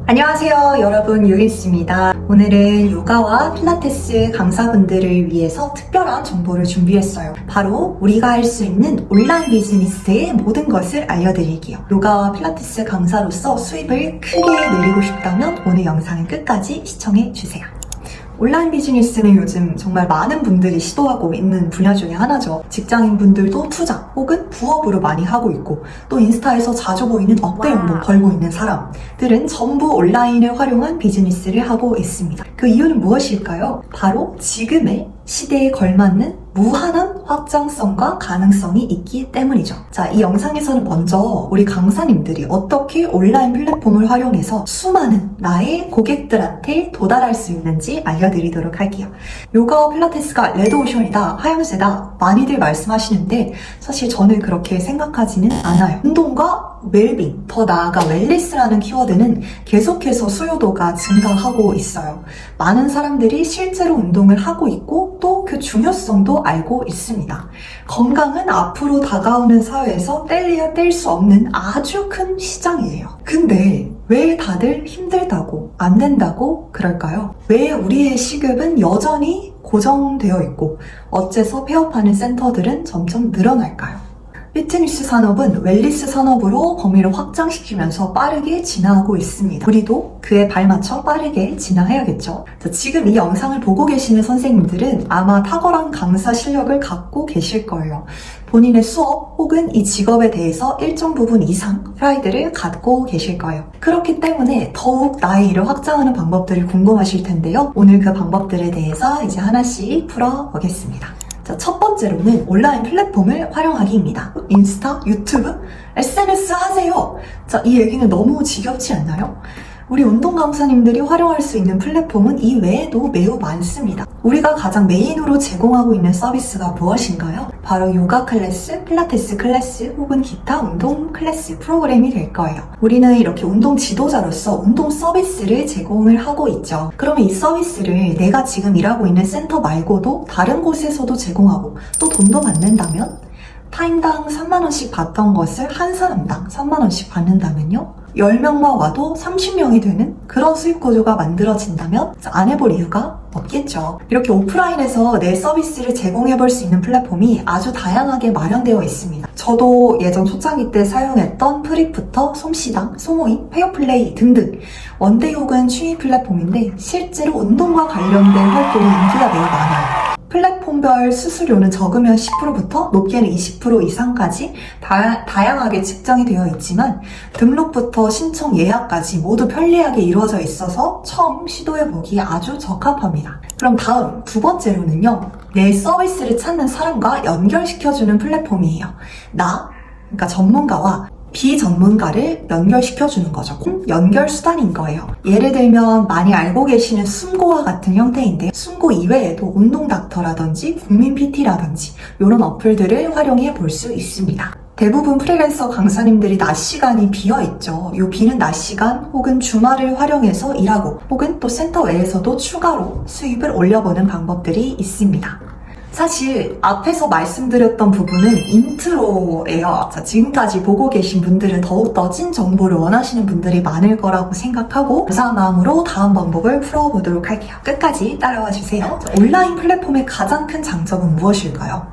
안녕하세요 여러분, 유리스입니다. 오늘은 요가와 필라테스 강사분들을 위해서 특별한 정보를 준비했어요. 바로 우리가 할 수 있는 온라인 비즈니스의 모든 것을 알려드릴게요. 요가와 필라테스 강사로서 수입을 크게 늘리고 싶다면 오늘 영상을 끝까지 시청해주세요. 온라인 비즈니스는 요즘 정말 많은 분들이 시도하고 있는 분야 중에 하나죠. 직장인분들도 투자 혹은 부업으로 많이 하고 있고, 또 인스타에서 자주 보이는 억대 연봉 벌고 있는 사람들은 전부 온라인을 활용한 비즈니스를 하고 있습니다. 그 이유는 무엇일까요? 바로 지금의 시대에 걸맞는 무한한 확장성과 가능성이 있기 때문이죠. 자, 이 영상에서는 먼저 우리 강사님들이 어떻게 온라인 플랫폼을 활용해서 수많은 나의 고객들한테 도달할 수 있는지 알려드리도록 할게요. 요가와 필라테스가 레드오션이다, 하향세다 많이들 말씀하시는데 사실 저는 그렇게 생각하지는 않아요. 운동과 웰빙, 더 나아가 웰리스라는 키워드는 계속해서 수요도가 증가하고 있어요. 많은 사람들이 실제로 운동을 하고 있고 또 그 중요성도 알고 있습니다. 건강은 앞으로 다가오는 사회에서 뗄래야 뗄 수 없는 아주 큰 시장이에요. 근데 왜 다들 힘들다고, 안 된다고 그럴까요? 왜 우리의 시급은 여전히 고정되어 있고 어째서 폐업하는 센터들은 점점 늘어날까요? 피트니스 산업은 웰리스 산업으로 범위를 확장시키면서 빠르게 진화하고 있습니다. 우리도 그에 발맞춰 빠르게 진화해야겠죠. 지금 이 영상을 보고 계시는 선생님들은 아마 탁월한 강사 실력을 갖고 계실 거예요. 본인의 수업 혹은 이 직업에 대해서 일정 부분 이상 프라이드를 갖고 계실 거예요. 그렇기 때문에 더욱 나의 일을 확장하는 방법들이 궁금하실 텐데요. 오늘 그 방법들에 대해서 이제 하나씩 풀어보겠습니다. 자, 첫 번째로는 온라인 플랫폼을 활용하기입니다. 인스타, 유튜브, SNS 하세요. 자, 이 얘기는 너무 지겹지 않나요? 우리 운동 강사님들이 활용할 수 있는 플랫폼은 이 외에도 매우 많습니다. 우리가 가장 메인으로 제공하고 있는 서비스가 무엇인가요? 바로 요가 클래스, 필라테스 클래스 혹은 기타 운동 클래스 프로그램이 될 거예요. 우리는 이렇게 운동 지도자로서 운동 서비스를 제공을 하고 있죠. 그러면 이 서비스를 내가 지금 일하고 있는 센터 말고도 다른 곳에서도 제공하고 또 돈도 받는다면, 타임당 3만원씩 받던 것을 한 사람당 3만원씩 받는다면요? 10명만 와도 30명이 되는 그런 수익 구조가 만들어진다면 안 해볼 이유가 없겠죠. 이렇게 오프라인에서 내 서비스를 제공해볼 수 있는 플랫폼이 아주 다양하게 마련되어 있습니다. 저도 예전 초창기 때 사용했던 프리부터 솜씨당, 소모임, 페어플레이 등등 원데이 혹은 취미 플랫폼인데 실제로 운동과 관련된 활동이 인기가 매우 많아요. 플랫폼별 수수료는 적으면 10%부터 높게는 20% 이상까지 다양하게 측정이 되어 있지만 등록부터 신청 예약까지 모두 편리하게 이루어져 있어서 처음 시도해보기 아주 적합합니다. 그럼 다음 두 번째로는요, 내 서비스를 찾는 사람과 연결시켜주는 플랫폼이에요. 그러니까 전문가와 비전문가를 연결시켜주는 거죠. 연결 수단인 거예요. 예를 들면 많이 알고 계시는 숨고와 같은 형태인데, 숨고 이외에도 운동 닥터라든지 국민 PT라든지 이런 어플들을 활용해 볼 수 있습니다. 대부분 프리랜서 강사님들이 낮 시간이 비어있죠. 요 비는 낮 시간 혹은 주말을 활용해서 일하고 혹은 또 센터 외에서도 추가로 수입을 올려보는 방법들이 있습니다. 사실 앞에서 말씀드렸던 부분은 인트로예요. 자, 지금까지 보고 계신 분들은 더욱더 찐 정보를 원하시는 분들이 많을 거라고 생각하고 감사한 마음으로 다음 방법을 풀어보도록 할게요. 끝까지 따라와 주세요. 자, 온라인 플랫폼의 가장 큰 장점은 무엇일까요?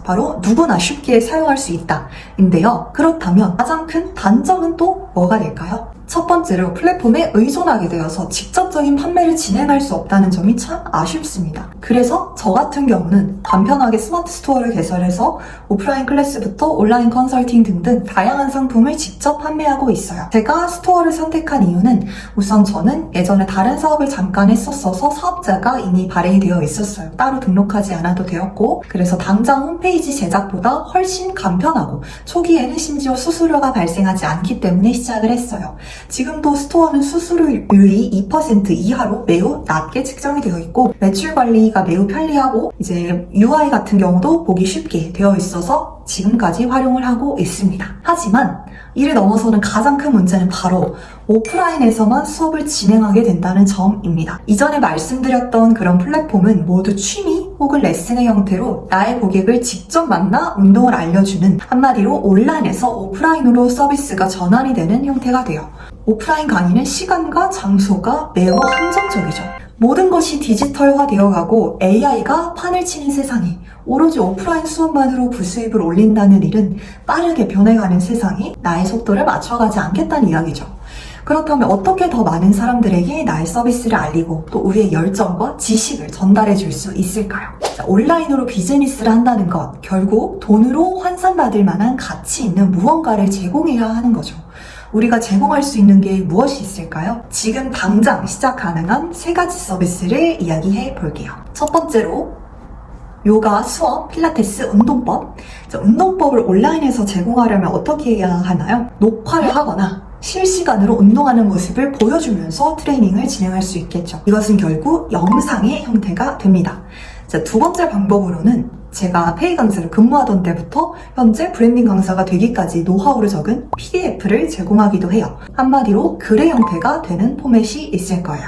바로 누구나 쉽게 사용할 수 있다 인데요. 그렇다면 가장 큰 단점은 또 뭐가 될까요? 첫 번째로 플랫폼에 의존하게 되어서 직접적인 판매를 진행할 수 없다는 점이 참 아쉽습니다. 그래서 저 같은 경우는 간편하게 스마트 스토어를 개설해서 오프라인 클래스부터 온라인 컨설팅 등등 다양한 상품을 직접 판매하고 있어요. 제가 스토어를 선택한 이유는 우선 저는 예전에 다른 사업을 잠깐 했었어서 사업자가 이미 발행이 되어 있었어요. 따로 등록하지 않아도 되었고, 그래서 당장 홈페이지 제작보다 훨씬 간편하고 초기에는 심지어 수수료가 발생하지 않기 때문에 시작을 했어요. 지금도 스토어는 수수료율이 2% 이하로 매우 낮게 측정이 되어 있고 매출 관리가 매우 편리하고 이제 UI 같은 경우도 보기 쉽게 되어 있어서 지금까지 활용을 하고 있습니다. 하지만 이를 넘어서는 가장 큰 문제는 바로 오프라인에서만 수업을 진행하게 된다는 점입니다. 이전에 말씀드렸던 그런 플랫폼은 모두 취미 혹은 레슨의 형태로 나의 고객을 직접 만나 운동을 알려주는, 한마디로 온라인에서 오프라인으로 서비스가 전환이 되는 형태가 돼요. 오프라인 강의는 시간과 장소가 매우 한정적이죠. 모든 것이 디지털화 되어가고 AI가 판을 치는 세상에 오로지 오프라인 수업만으로 부수입을 올린다는 일은 빠르게 변해가는 세상에 나의 속도를 맞춰가지 않겠다는 이야기죠. 그렇다면 어떻게 더 많은 사람들에게 나의 서비스를 알리고 또 우리의 열정과 지식을 전달해 줄 수 있을까요? 온라인으로 비즈니스를 한다는 것, 결국 돈으로 환산받을 만한 가치 있는 무언가를 제공해야 하는 거죠. 우리가 제공할 수 있는 게 무엇이 있을까요? 지금 당장 시작 가능한 3가지 서비스를 이야기해 볼게요. 첫 번째로 요가, 수업, 필라테스, 운동법. 운동법을 온라인에서 제공하려면 어떻게 해야 하나요? 녹화를 하거나 실시간으로 운동하는 모습을 보여주면서 트레이닝을 진행할 수 있겠죠. 이것은 결국 영상의 형태가 됩니다. 자, 두 번째 방법으로는 제가 페이 강사로 근무하던 때부터 현재 브랜딩 강사가 되기까지 노하우를 적은 PDF를 제공하기도 해요. 한마디로 글의 형태가 되는 포맷이 있을 거예요.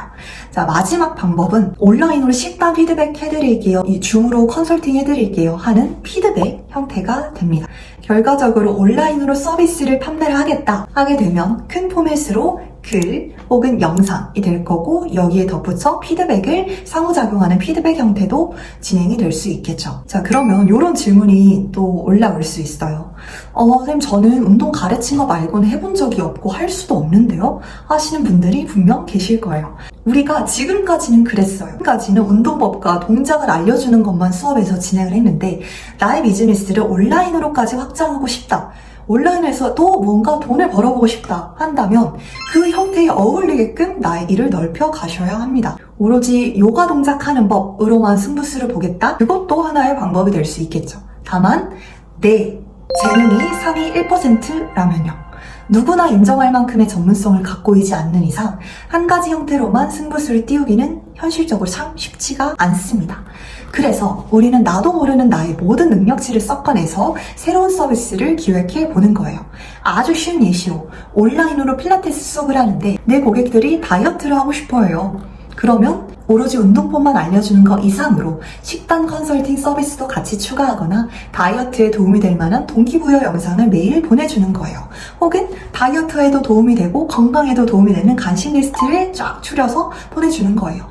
자, 마지막 방법은 온라인으로 식단 피드백 해드릴게요, 이 줌으로 컨설팅 해드릴게요 하는 피드백 형태가 됩니다. 결과적으로 온라인으로 서비스를 판매를 하게 되면 큰 포맷으로 글 혹은 영상이 될 거고, 여기에 덧붙여 피드백을 상호작용하는 피드백 형태도 진행이 될 수 있겠죠. 자, 그러면 이런 질문이 또 올라올 수 있어요. 선생님, 저는 운동 가르친 거 말고는 해본 적이 없고 할 수도 없는데요? 하시는 분들이 분명 계실 거예요. 우리가 지금까지는 그랬어요. 지금까지는 운동법과 동작을 알려주는 것만 수업에서 진행을 했는데, 나의 비즈니스를 온라인으로까지 확장하고 싶다, 온라인에서도 뭔가 돈을 벌어보고 싶다 한다면 그 형태에 어울리게끔 나의 일을 넓혀 가셔야 합니다. 오로지 요가 동작하는 법으로만 승부수를 보겠다? 그것도 하나의 방법이 될 수 있겠죠. 다만 내 재능이 상위 1%라면요. 누구나 인정할 만큼의 전문성을 갖고 있지 않는 이상 한 가지 형태로만 승부수를 띄우기는 현실적으로 참 쉽지가 않습니다. 그래서 우리는 나도 모르는 나의 모든 능력치를 섞어내서 새로운 서비스를 기획해 보는 거예요. 아주 쉬운 예시로 온라인으로 필라테스 수업을 하는데 내 고객들이 다이어트를 하고 싶어 해요. 그러면 오로지 운동법만 알려주는 것 이상으로 식단 컨설팅 서비스도 같이 추가하거나 다이어트에 도움이 될 만한 동기부여 영상을 매일 보내주는 거예요. 혹은 다이어트에도 도움이 되고 건강에도 도움이 되는 간식 리스트를 쫙 추려서 보내주는 거예요.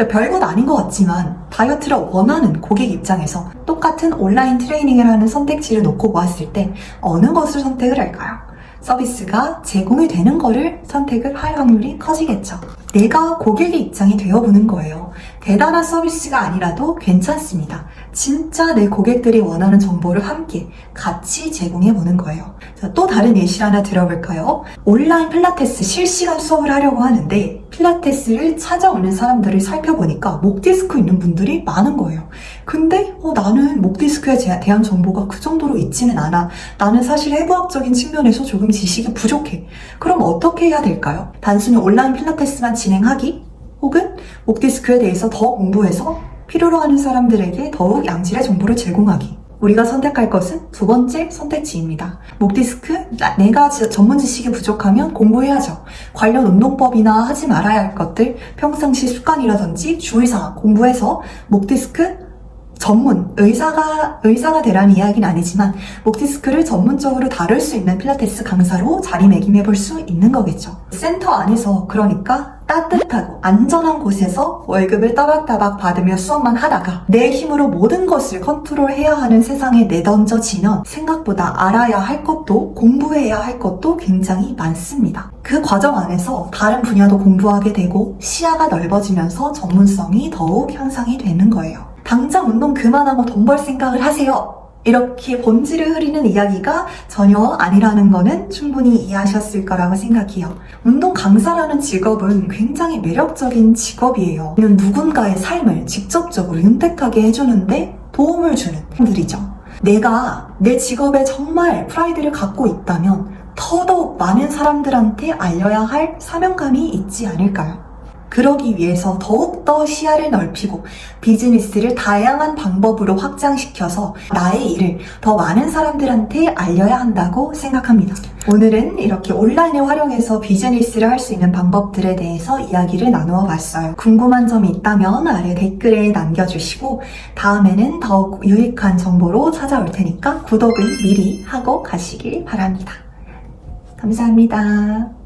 별것 아닌 것 같지만 다이어트를 원하는 고객 입장에서 똑같은 온라인 트레이닝을 하는 선택지를 놓고 보았을 때 어느 것을 선택을 할까요? 서비스가 제공이 되는 거를 선택을 할 확률이 커지겠죠. 내가 고객의 입장이 되어보는 거예요. 대단한 서비스가 아니라도 괜찮습니다. 진짜 내 고객들이 원하는 정보를 함께 같이 제공해보는 거예요. 자, 또 다른 예시를 하나 들어볼까요? 온라인 필라테스 실시간 수업을 하려고 하는데 필라테스를 찾아오는 사람들을 살펴보니까 목 디스크 있는 분들이 많은 거예요. 근데 나는 목 디스크에 대한 정보가 그 정도로 있지는 않아. 나는 사실 해부학적인 측면에서 조금 지식이 부족해. 그럼 어떻게 해야 될까요? 단순히 온라인 필라테스만 진행하기? 혹은 목 디스크에 대해서 더 공부해서 필요로 하는 사람들에게 더욱 양질의 정보를 제공하기. 우리가 선택할 것은 두 번째 선택지입니다. 목 디스크, 내가 전문 지식이 부족하면 공부해야죠. 관련 운동법이나 하지 말아야 할 것들, 평상시 습관이라든지 주의사항 공부해서 목 디스크 전문, 의사가 되라는 이야기는 아니지만 목 디스크를 전문적으로 다룰 수 있는 필라테스 강사로 자리매김해볼 수 있는 거겠죠. 센터 안에서, 그러니까 따뜻하고 안전한 곳에서 월급을 따박따박 받으며 수업만 하다가 내 힘으로 모든 것을 컨트롤해야 하는 세상에 내던져지면 생각보다 알아야 할 것도 공부해야 할 것도 굉장히 많습니다. 그 과정 안에서 다른 분야도 공부하게 되고 시야가 넓어지면서 전문성이 더욱 향상이 되는 거예요. 당장 운동 그만하고 돈 벌 생각을 하세요. 이렇게 본질을 흐리는 이야기가 전혀 아니라는 거는 충분히 이해하셨을 거라고 생각해요. 운동 강사라는 직업은 굉장히 매력적인 직업이에요. 누군가의 삶을 직접적으로 윤택하게 해주는데 도움을 주는 분들이죠. 내가 내 직업에 정말 프라이드를 갖고 있다면 더더욱 많은 사람들한테 알려야 할 사명감이 있지 않을까요? 그러기 위해서 더욱더 시야를 넓히고 비즈니스를 다양한 방법으로 확장시켜서 나의 일을 더 많은 사람들한테 알려야 한다고 생각합니다. 오늘은 이렇게 온라인을 활용해서 비즈니스를 할 수 있는 방법들에 대해서 이야기를 나누어 봤어요. 궁금한 점이 있다면 아래 댓글에 남겨주시고 다음에는 더욱 유익한 정보로 찾아올 테니까 구독은 미리 하고 가시길 바랍니다. 감사합니다.